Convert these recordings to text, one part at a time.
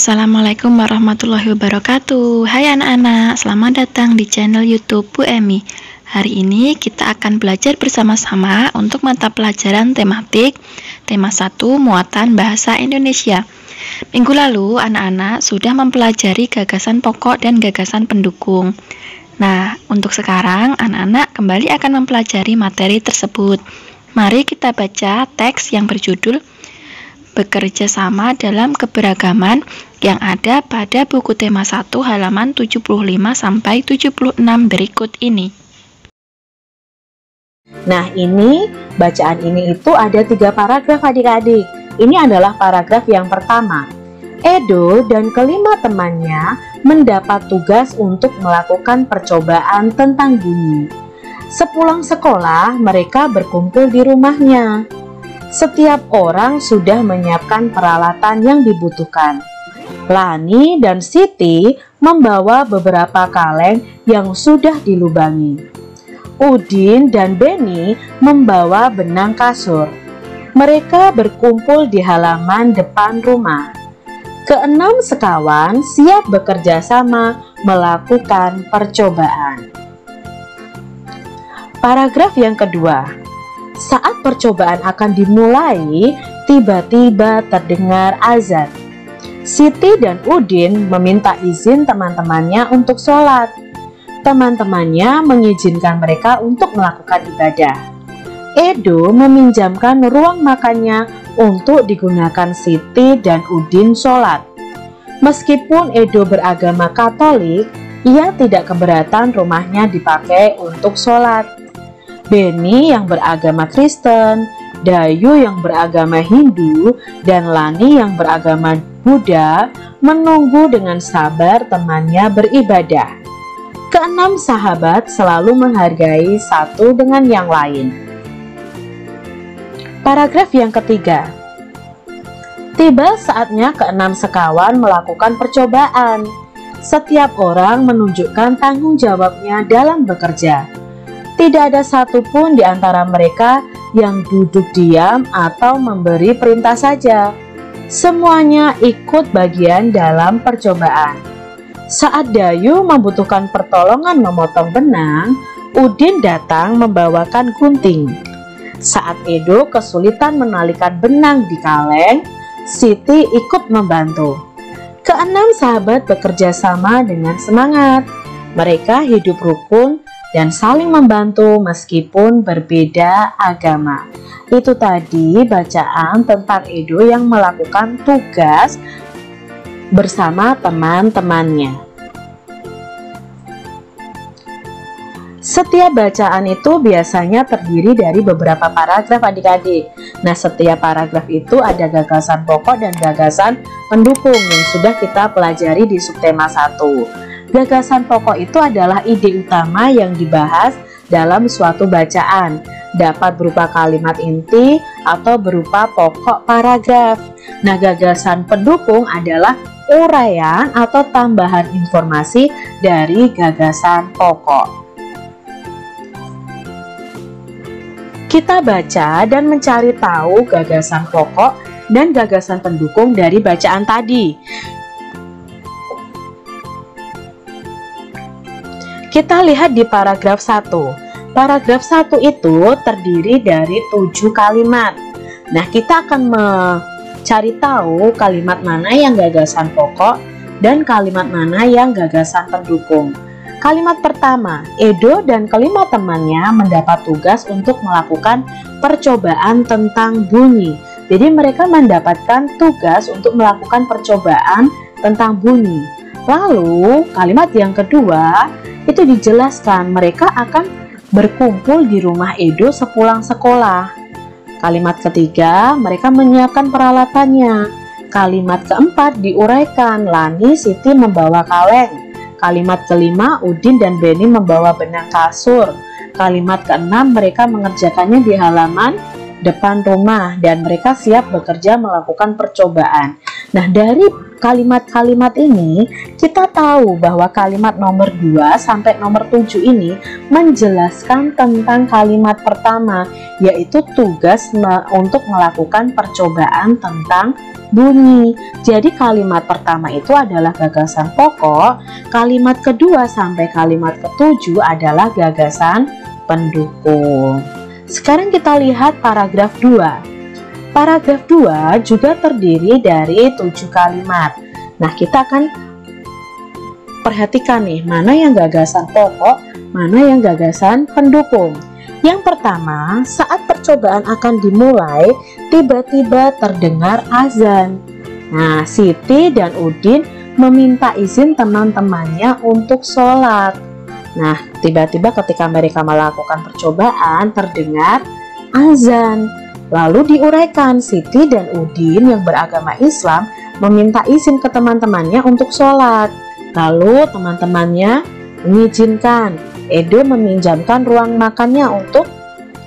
Assalamualaikum warahmatullahi wabarakatuh. Hai anak-anak, selamat datang di channel YouTube Bu Emi. Hari ini kita akan belajar bersama-sama untuk mata pelajaran tematik tema 1 muatan bahasa Indonesia. Minggu lalu anak-anak sudah mempelajari gagasan pokok dan gagasan pendukung. Nah, untuk sekarang anak-anak kembali akan mempelajari materi tersebut. Mari kita baca teks yang berjudul Bekerja sama dalam keberagaman yang ada pada buku tema 1 halaman 75-76 berikut ini. Nah, ini bacaan ini itu ada 3 paragraf adik-adik. Ini adalah paragraf yang pertama. Edo dan kelima temannya mendapat tugas untuk melakukan percobaan tentang bunyi. Sepulang sekolah, mereka berkumpul di rumahnya. Setiap orang sudah menyiapkan peralatan yang dibutuhkan. Lani dan Siti membawa beberapa kaleng yang sudah dilubangi. Udin dan Beni membawa benang kasur. Mereka berkumpul di halaman depan rumah. Keenam sekawan siap bekerja sama melakukan percobaan. Paragraf yang kedua. Saat percobaan akan dimulai, tiba-tiba terdengar azan. Siti dan Udin meminta izin teman-temannya untuk sholat. Teman-temannya mengizinkan mereka untuk melakukan ibadah. Edo meminjamkan ruang makannya untuk digunakan Siti dan Udin sholat. Meskipun Edo beragama Katolik, ia tidak keberatan rumahnya dipakai untuk sholat. Beni yang beragama Kristen, Dayu yang beragama Hindu, dan Lani yang beragama Buddha menunggu dengan sabar temannya beribadah. Keenam sahabat selalu menghargai satu dengan yang lain. Paragraf yang ketiga. Tiba saatnya keenam sekawan melakukan percobaan. Setiap orang menunjukkan tanggung jawabnya dalam bekerja. Tidak ada satupun di antara mereka yang duduk diam atau memberi perintah saja. Semuanya ikut bagian dalam percobaan. Saat Dayu membutuhkan pertolongan memotong benang, Udin datang membawakan gunting. Saat Edo kesulitan menalikan benang di kaleng, Siti ikut membantu. Keenam sahabat bekerja sama dengan semangat. Mereka hidup rukun dan saling membantu meskipun berbeda agama. Itu tadi bacaan tentang Edo yang melakukan tugas bersama teman-temannya. Setiap bacaan itu biasanya terdiri dari beberapa paragraf adik-adik. Nah, setiap paragraf itu ada gagasan pokok dan gagasan pendukung yang sudah kita pelajari di subtema 1. Gagasan pokok itu adalah ide utama yang dibahas dalam suatu bacaan, dapat berupa kalimat inti atau berupa pokok paragraf. Nah, gagasan pendukung adalah uraian atau tambahan informasi dari gagasan pokok. Kita baca dan mencari tahu gagasan pokok dan gagasan pendukung dari bacaan tadi. Kita lihat di paragraf 1. Paragraf 1 itu terdiri dari 7 kalimat. Nah, kita akan mencari tahu kalimat mana yang gagasan pokok dan kalimat mana yang gagasan pendukung. Kalimat pertama, Edo dan kelima temannya mendapat tugas untuk melakukan percobaan tentang bunyi. Jadi mereka mendapatkan tugas untuk melakukan percobaan tentang bunyi. Lalu kalimat yang kedua itu dijelaskan mereka akan berkumpul di rumah Edo sepulang sekolah. Kalimat ketiga, mereka menyiapkan peralatannya. Kalimat keempat diuraikan, Lani Siti membawa kaleng. Kalimat kelima, Udin dan Beni membawa benang kasur. Kalimat keenam, mereka mengerjakannya di halaman depan rumah dan mereka siap bekerja melakukan percobaan. Nah, dari kalimat-kalimat ini kita tahu bahwa kalimat nomor 2 sampai nomor 7 ini menjelaskan tentang kalimat pertama, yaitu tugas untuk melakukan percobaan tentang bunyi. Jadi kalimat pertama itu adalah gagasan pokok, kalimat kedua sampai kalimat ketujuh adalah gagasan pendukung. Sekarang kita lihat paragraf 2. Paragraf 2 juga terdiri dari 7 kalimat. Nah, kita akan perhatikan nih, mana yang gagasan pokok, mana yang gagasan pendukung. Yang pertama, saat percobaan akan dimulai, tiba-tiba terdengar azan. Nah, Siti dan Udin meminta izin teman-temannya untuk sholat. Nah, tiba-tiba ketika mereka melakukan percobaan, terdengar azan. Lalu diuraikan, Siti dan Udin yang beragama Islam meminta izin ke teman-temannya untuk sholat. Lalu teman-temannya mengizinkan. Edo meminjamkan ruang makannya untuk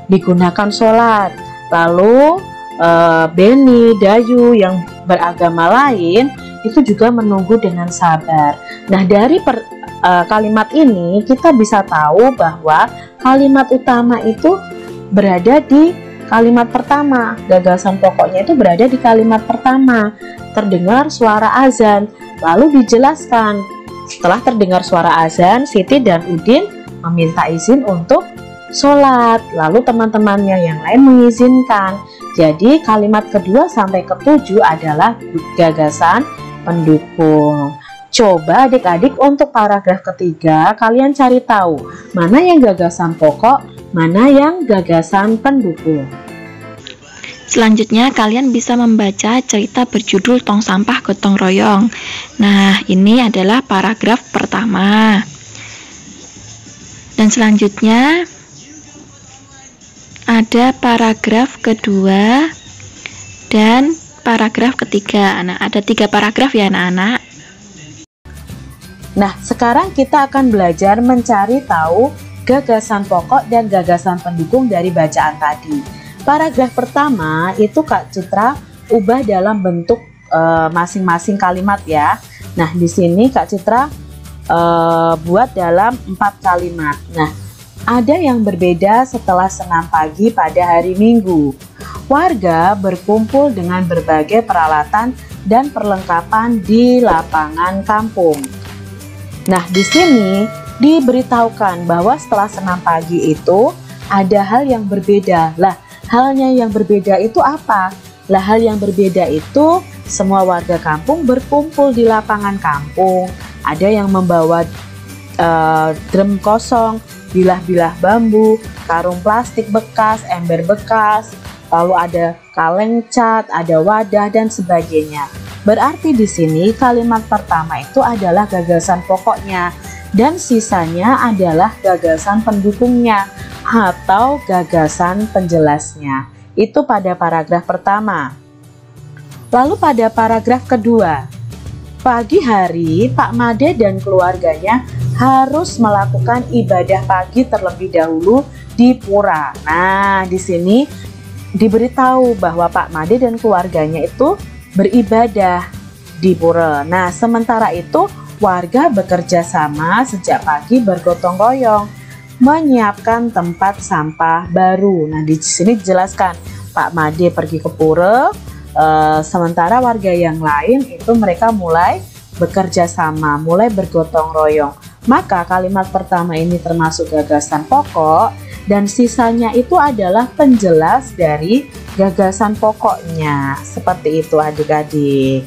digunakan sholat. Lalu Beni, Dayu yang beragama lain itu juga menunggu dengan sabar. Nah, dari kalimat ini kita bisa tahu bahwa kalimat utama itu berada di kalimat pertama, gagasan pokoknya itu berada di kalimat pertama. Terdengar suara azan, lalu dijelaskan setelah terdengar suara azan, Siti dan Udin meminta izin untuk sholat, lalu teman-temannya yang lain mengizinkan. Jadi kalimat kedua sampai ketujuh adalah gagasan pendukung. Coba adik-adik untuk paragraf ketiga kalian cari tahu mana yang gagasan pokok, mana yang gagasan pendukung. Selanjutnya kalian bisa membaca cerita berjudul Tong Sampah Gotong Royong. Nah, ini adalah paragraf pertama. Dan selanjutnya ada paragraf kedua dan paragraf ketiga. Nah, ada 3 paragraf ya anak-anak. Nah, sekarang kita akan belajar mencari tahu gagasan pokok dan gagasan pendukung dari bacaan tadi. Paragraf pertama itu Kak Citra ubah dalam bentuk masing-masing kalimat ya. Nah, di sini Kak Citra buat dalam 4 kalimat. Nah, ada yang berbeda setelah senam pagi pada hari Minggu. Warga berkumpul dengan berbagai peralatan dan perlengkapan di lapangan kampung. Nah, di sini diberitahukan bahwa setelah senam pagi itu ada hal yang berbeda. Lah, halnya yang berbeda itu apa? Lah, hal yang berbeda itu semua warga kampung berkumpul di lapangan kampung. Ada yang membawa drum kosong, bilah-bilah bambu, karung plastik bekas, ember bekas, lalu ada kaleng cat, ada wadah dan sebagainya. Berarti di sini kalimat pertama itu adalah gagasan pokoknya dan sisanya adalah gagasan pendukungnya atau gagasan penjelasnya. Itu pada paragraf pertama. Lalu pada paragraf kedua, pagi hari Pak Made dan keluarganya harus melakukan ibadah pagi terlebih dahulu di pura. Nah, di sini diberitahu bahwa Pak Made dan keluarganya itu beribadah di pura. Nah, sementara itu warga bekerja sama sejak pagi bergotong royong menyiapkan tempat sampah baru. Nah, di sini dijelaskan Pak Made pergi ke pura, sementara warga yang lain itu mereka mulai bekerja sama, mulai bergotong royong. Maka kalimat pertama ini termasuk gagasan pokok dan sisanya itu adalah penjelas dari gagasan pokoknya. Seperti itu adik-adik.